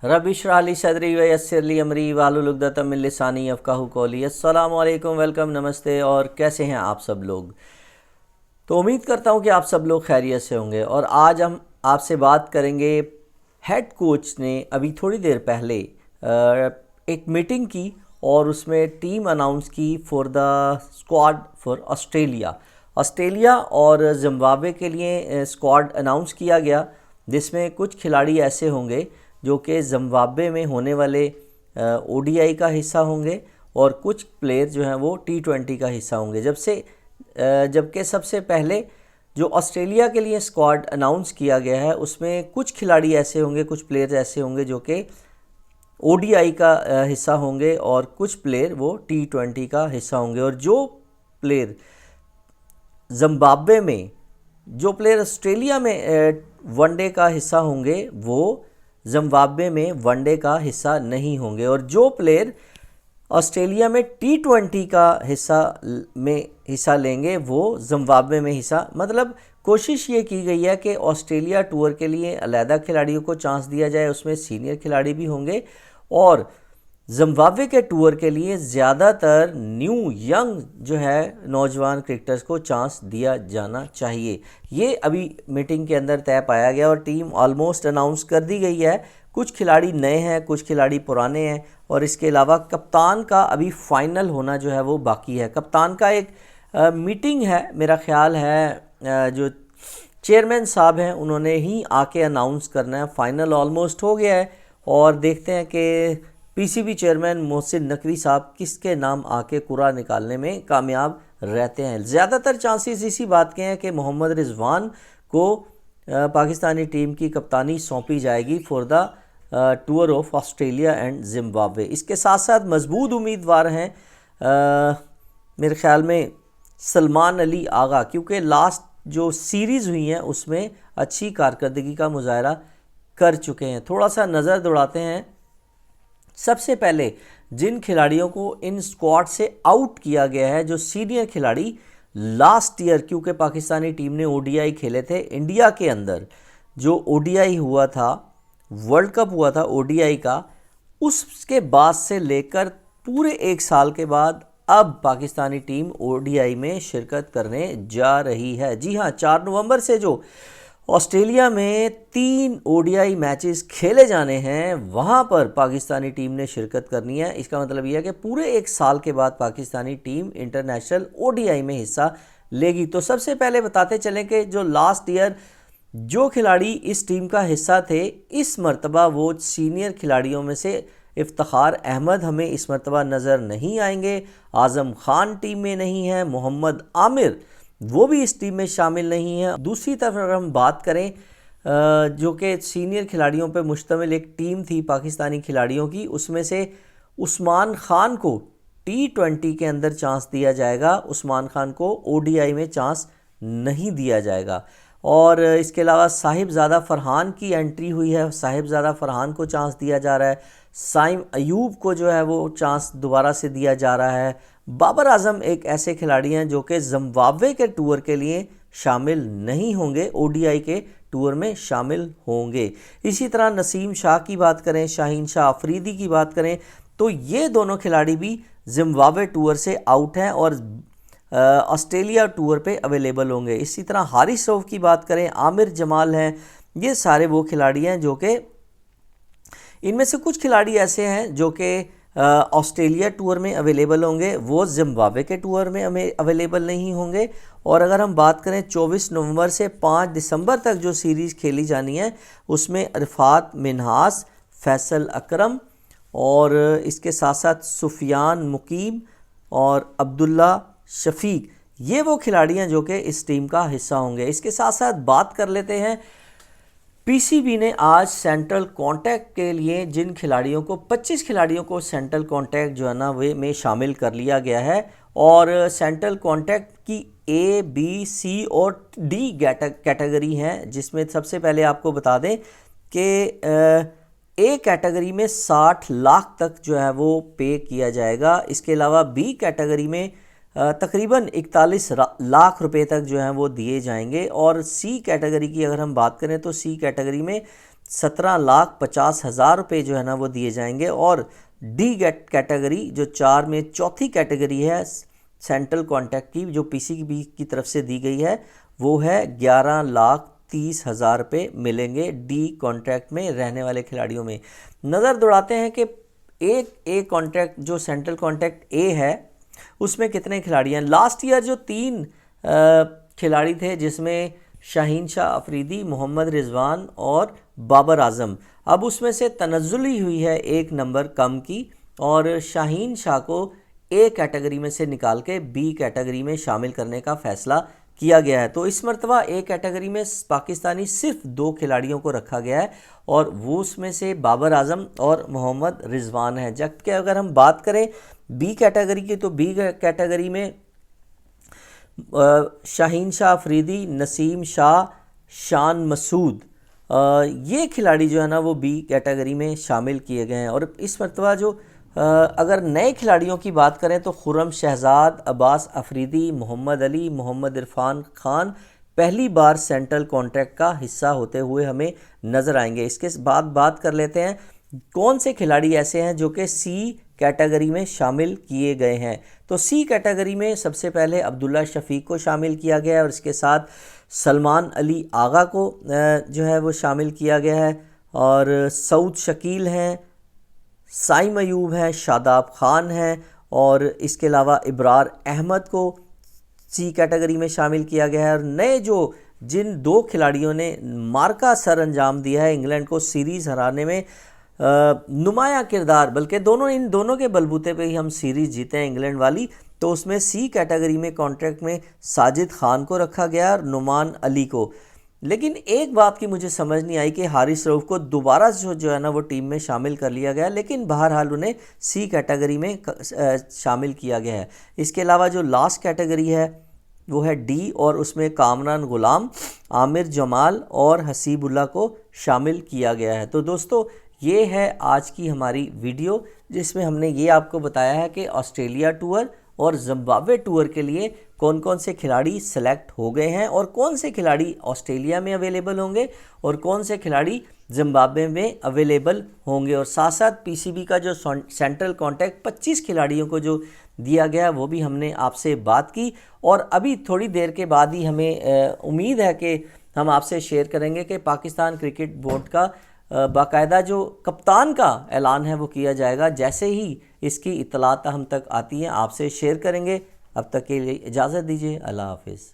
रबी इश्रह ली सदरी व यस्सिर ली अमरी वाहलुल उक़दतम मिन लिसानी यफ़क़हू क़ौली। अस्सलामु अलैकुम, वेलकम, नमस्ते। और कैसे हैं आप सब लोग? तो उम्मीद करता हूं कि आप सब लोग खैरियत से होंगे। और आज हम आपसे बात करेंगे, हेड कोच ने अभी थोड़ी देर पहले एक मीटिंग की और उसमें टीम अनाउंस की for the squad for Australia और ज़िम्बाब्वे के लिए स्क्वाड अनाउंस किया गया, जिसमें कुछ खिलाड़ी ऐसे होंगे जो कि ज़िम्बाब्वे में होने वाले ओडीआई का हिस्सा होंगे और कुछ प्लेयर जो हैं वो T20 का हिस्सा होंगे। जबकि सबसे पहले जो ऑस्ट्रेलिया के लिए स्क्वाड अनाउंस किया गया है उसमें कुछ खिलाड़ी ऐसे होंगे, कुछ प्लेयर ऐसे होंगे जो कि ओडीआई का हिस्सा होंगे और कुछ प्लेयर वो T20 का हिस्सा होंगे। और जो प्लेयर ज़िम्बाब्वे में, जो प्लेयर ऑस्ट्रेलिया में वनडे का हिस्सा होंगे वो ज़िम्बाब्वे में वनडे का हिस्सा नहीं होंगे। और जो प्लेयर ऑस्ट्रेलिया में T20 का हिस्सा लेंगे वो ज़िम्बाब्वे में हिस्सा, मतलब कोशिश ये की गई है कि ऑस्ट्रेलिया टूर के लिए अलहदा खिलाड़ियों को चांस दिया जाए, उसमें सीनियर खिलाड़ी भी होंगे, और ज़िम्बाब्वे के टूर के लिए ज़्यादातर न्यू यंग जो है नौजवान क्रिकेटर्स को चांस दिया जाना चाहिए। ये अभी मीटिंग के अंदर तय पाया गया और टीम ऑलमोस्ट अनाउंस कर दी गई है। कुछ खिलाड़ी नए हैं, कुछ खिलाड़ी पुराने हैं, और इसके अलावा कप्तान का अभी फाइनल होना जो है वो बाकी है। कप्तान का एक मीटिंग है, मेरा ख्याल है जो चेयरमैन साहब हैं उन्होंने ही आके अनाउंस करना है। फाइनल ऑलमोस्ट हो गया है और देखते हैं कि पीसीबी चेयरमैन मोहसिन नकवी साहब किसके नाम आके कुरा निकालने में कामयाब रहते हैं। ज़्यादातर चांसेस इसी बात के हैं कि मोहम्मद रिजवान को पाकिस्तानी टीम की कप्तानी सौंपी जाएगी for the tour of Australia and Zimbabwe. इसके साथ साथ मजबूत उम्मीदवार हैं मेरे ख्याल में सलमान अली आगा, क्योंकि लास्ट जो सीरीज़ हुई हैं उसमें अच्छी कारकर्दगी का मुजाहरा कर चुके हैं। थोड़ा सा नज़र दौड़ाते हैं। सबसे पहले जिन खिलाड़ियों को इन स्क्वाड से आउट किया गया है, जो सीनियर खिलाड़ी लास्ट ईयर, क्योंकि पाकिस्तानी टीम ने ओडीआई खेले थे इंडिया के अंदर, जो ओडीआई हुआ था, वर्ल्ड कप हुआ था ओडीआई का, उसके बाद से लेकर पूरे एक साल के बाद अब पाकिस्तानी टीम ओडीआई में शिरकत करने जा रही है। जी हाँ, 4 नवंबर से जो ऑस्ट्रेलिया में 3 ओडीआई मैचेस खेले जाने हैं वहाँ पर पाकिस्तानी टीम ने शिरकत करनी है। इसका मतलब यह है कि पूरे एक साल के बाद पाकिस्तानी टीम इंटरनेशनल ओडीआई में हिस्सा लेगी। तो सबसे पहले बताते चलें कि जो लास्ट ईयर जो खिलाड़ी इस टीम का हिस्सा थे, इस मरतबा वो सीनियर खिलाड़ियों में से इफ्तिखार अहमद हमें इस मरतबा नज़र नहीं आएंगे, आज़म खान टीम में नहीं है, मोहम्मद आमिर वो भी इस टीम में शामिल नहीं है। दूसरी तरफ अगर हम बात करें जो कि सीनियर खिलाड़ियों पर मुश्तमिल एक टीम थी पाकिस्तानी खिलाड़ियों की, उसमें से उस्मान खान को T20 के अंदर चांस दिया जाएगा, उस्मान खान को ओडीआई में चांस नहीं दिया जाएगा। और इसके अलावा साहिबजादा फरहान की एंट्री हुई है, साहिबजादा फरहान को चांस दिया जा रहा है। साइम अयूब को जो है वो चांस दोबारा से दिया जा रहा है। बाबर आजम एक ऐसे खिलाड़ी हैं जो कि ज़िम्बाब्वे के टूर के लिए शामिल नहीं होंगे, ओडीआई के टूर में शामिल होंगे। इसी तरह नसीम शाह की बात करें, शाहीन शाह अफरीदी की बात करें, तो ये दोनों खिलाड़ी भी ज़िम्बाब्वे टूर से आउट हैं और ऑस्ट्रेलिया टूर पे अवेलेबल होंगे। इसी तरह हारिस रऊफ की बात करें, आमिर जमाल हैं, ये सारे वो खिलाड़ी हैं जो कि इनमें से कुछ खिलाड़ी ऐसे हैं जो कि ऑस्ट्रेलिया टूर में अवेलेबल होंगे, वो ज़िम्बाब्वे के टूर में हमें अवेलेबल नहीं होंगे। और अगर हम बात करें 24 नवंबर से 5 दिसंबर तक जो सीरीज़ खेली जानी है उसमें अरफात मिन्हास, फैसल अकरम और इसके साथ साथ सुफियान मुकीम और अब्दुल्ला शफीक, ये वो खिलाड़ी हैं जो कि इस टीम का हिस्सा होंगे। इसके साथ साथ बात कर लेते हैं, पीसीबी ने आज सेंट्रल कॉन्टैक्ट के लिए जिन खिलाड़ियों को 25 खिलाड़ियों को सेंट्रल कॉन्टैक्ट जो है ना वे में शामिल कर लिया गया है। और सेंट्रल कॉन्टैक्ट की A, B, C और D कैटेगरी हैं, जिसमें सबसे पहले आपको बता दें कि A कैटेगरी में 60 लाख तक जो है वो पे किया जाएगा। इसके अलावा B कैटेगरी में तकरीबन 41 लाख रुपए तक जो हैं वो दिए जाएंगे। और सी कैटेगरी की अगर हम बात करें तो सी कैटेगरी में 17,50,000 रुपये जो है ना वो दिए जाएंगे। और डी कैटेगरी जो 4 में चौथी कैटेगरी है सेंट्रल कॉन्ट्रैक्ट की, जो पीसीबी की तरफ से दी गई है, वो है 11,30,000 रुपये मिलेंगे डी कॉन्ट्रैक्ट में रहने वाले खिलाड़ियों में। नज़र दौड़ाते हैं कि एक ए कॉन्ट्रैक्ट जो सेंट्रल कॉन्ट्रैक्ट ए है उसमें कितने खिलाड़ी हैं। लास्ट ईयर जो 3 खिलाड़ी थे जिसमें शाहीन शाह अफरीदी, मोहम्मद रिजवान और बाबर आजम, अब उसमें से तनज़्ज़ुली हुई है 1 नंबर कम की और शाहीन शाह को ए कैटेगरी में से निकाल के बी कैटेगरी में शामिल करने का फ़ैसला किया गया है। तो इस मरतबा ए कैटेगरी में पाकिस्तानी सिर्फ 2 खिलाड़ियों को रखा गया है और वो उसमें से बाबर आजम और मोहम्मद रिजवान है। जबकि अगर हम बात करें बी कैटेगरी की, तो बी कैटेगरी में शाहीन शाह अफरीदी, नसीम शाह, शान मसूद, ये खिलाड़ी जो है ना वो बी कैटेगरी में शामिल किए गए हैं। और इस मरतबा जो अगर नए खिलाड़ियों की बात करें तो खुर्रम शहजाद, अब्बास अफरीदी, मोहम्मद अली, मोहम्मद इरफान खान पहली बार सेंट्रल कॉन्ट्रैक्ट का हिस्सा होते हुए हमें नज़र आएंगे। इसके बाद बात कर लेते हैं कौन से खिलाड़ी ऐसे हैं जो कि सी कैटेगरी में शामिल किए गए हैं। तो सी कैटेगरी में सबसे पहले अब्दुल्ला शफीक को शामिल किया गया है और इसके साथ सलमान अली आगा को जो है वो शामिल किया गया है, और सऊद शकील हैं, साइम अयूब हैं, शादाब खान हैं, और इसके अलावा इब्रार अहमद को सी कैटेगरी में शामिल किया गया है। और नए जो जिन 2 खिलाड़ियों ने मार्का सर अंजाम दिया है इंग्लैंड को सीरीज़ हराने में, नुमाया किरदार, बल्कि इन दोनों के बलबूते पे ही हम सीरीज़ जीते हैं इंग्लैंड वाली, तो उसमें सी कैटेगरी में कॉन्ट्रैक्ट में साजिद खान को रखा गया और नुमान अली को। लेकिन एक बात की मुझे समझ नहीं आई कि हारिस रऊफ को दोबारा जो है ना वो टीम में शामिल कर लिया गया, लेकिन बहरहाल उन्हें सी कैटेगरी में शामिल किया गया है। इसके अलावा जो लास्ट कैटेगरी है वो है डी और उसमें कामरान गुलाम, आमिर जमाल और हसीबुल्ला को शामिल किया गया है। तो दोस्तों ये है आज की हमारी वीडियो जिसमें हमने ये आपको बताया है कि ऑस्ट्रेलिया टूर और जिम्बाब्वे टूर के लिए कौन कौन से खिलाड़ी सेलेक्ट हो गए हैं और कौन से खिलाड़ी ऑस्ट्रेलिया में अवेलेबल होंगे और कौन से खिलाड़ी जिम्बाब्वे में अवेलेबल होंगे। और साथ साथ पीसीबी का जो सेंट्रल कॉन्ट्रैक्ट 25 खिलाड़ियों को जो दिया गया वो भी हमने आपसे बात की। और अभी थोड़ी देर के बाद ही हमें उम्मीद है कि हम आपसे शेयर करेंगे कि पाकिस्तान क्रिकेट बोर्ड का बाकायदा जो कप्तान का ऐलान है वो किया जाएगा। जैसे ही इसकी इत्तलात हम तक आती हैं आपसे शेयर करेंगे। अब तक के लिए इजाज़त दीजिए। अल्लाह हाफिज़।